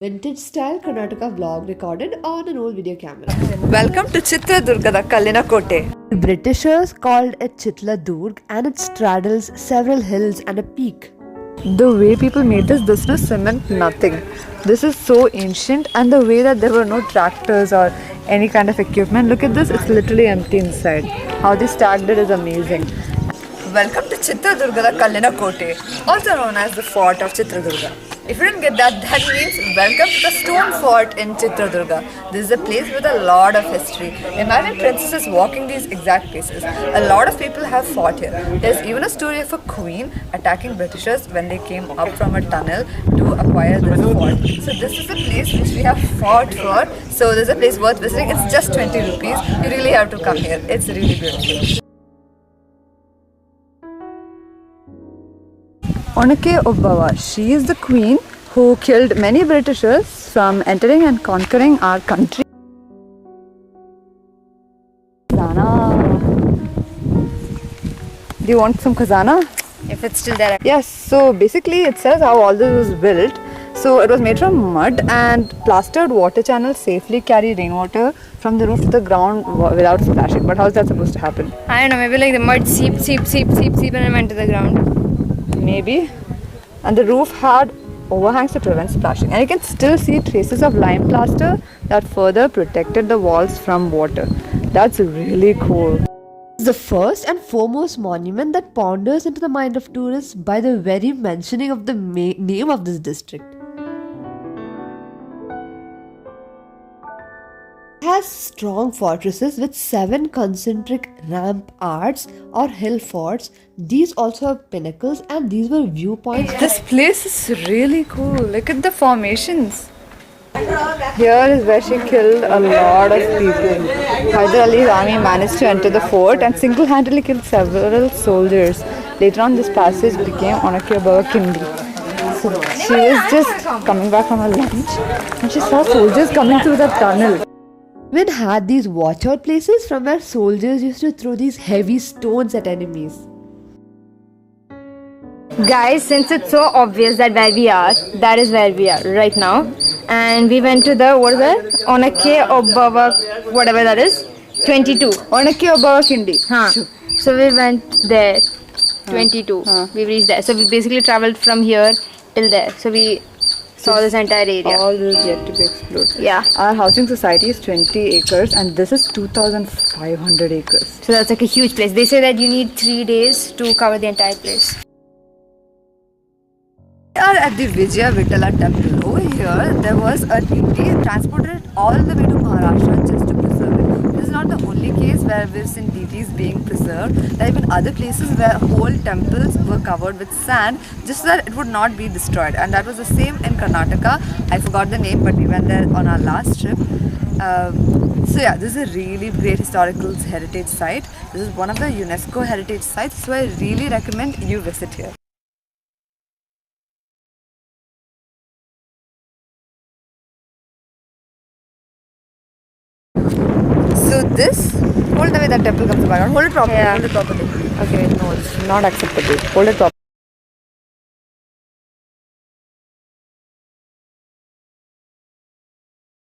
Vintage style Karnataka vlog recorded on an old video camera. Welcome to Chitradurgada Kallina Kote. The Britishers called it Chitladurg and it straddles several hills and a peak. The way people made this no cement, nothing. This is so ancient, and the way that there were no tractors or any kind of equipment. Look at this, it's literally empty inside. How they stacked it is amazing. Welcome to Chitradurgada Kallina Kote, also known as the Fort of Chitradurga. If you didn't get that, that means welcome to the stone fort in Chitradurga. This is a place with a lot of history. Imagine princesses walking these exact places. A lot of people have fought here. There's even a story of a queen attacking Britishers when they came up from a tunnel to acquire this fort. So this is a place which we have fought for. So there's a place worth visiting. It's just 20 rupees. You really have to come here. It's really beautiful. Onake Obbava, she is the queen who killed many Britishers from entering and conquering our country. Khazana. Do you want some khazana? If it's still there. Yes, so basically it says how all this was built. So it was made from mud, and plastered water channels safely carry rainwater from the roof to the ground without splashing. But how is that supposed to happen? I don't know, maybe like the mud seeped and it went to the ground. Maybe. And the roof had overhangs to prevent splashing, and you can still see traces of lime plaster that further protected the walls from water. That's really cool. It's the first and foremost monument that ponders into the mind of tourists by the very mentioning of the name of this district. It has strong fortresses with 7 concentric ramparts or hill forts. These also have pinnacles, and these were viewpoints. This place is really cool. Look at the formations. Here is where she killed a lot of people. Hyder Ali's army managed to enter the fort and single-handedly killed several soldiers. Later on, this passage became Onake Obbava Kindi. So she was just coming back from her lunch and she saw soldiers coming through the tunnel. Women had these watch-out places from where soldiers used to throw these heavy stones at enemies. Guys, since it's so obvious that where we are, that is where we are right now. And we went to the, what is that? Onake Obbava, whatever that is, 22. Onake Obbava Kindi. So we went there, 22. We reached there. So we basically traveled from here till there. So we saw this entire area. All this yet to be explored. Yeah. Our housing society is 20 acres and this is 2,500 acres. So that's like a huge place. They say that you need 3 days to cover the entire place. We are at the Vijaya Vittala temple. Over here, there was a deity transported all the way to Maharashtra just to preserve it. This is not the only case where we've seen deities being preserved. There have been other places where whole temples were covered with sand just so that it would not be destroyed. And that was the same in Karnataka. I forgot the name, but we went there on our last trip. So yeah, this is a really great historical heritage site. This is one of the UNESCO heritage sites, so I really recommend you visit here. So this, hold the way that temple comes back. Hold it properly. Yeah. Hold it properly. Okay, no, it's not acceptable. Hold it properly.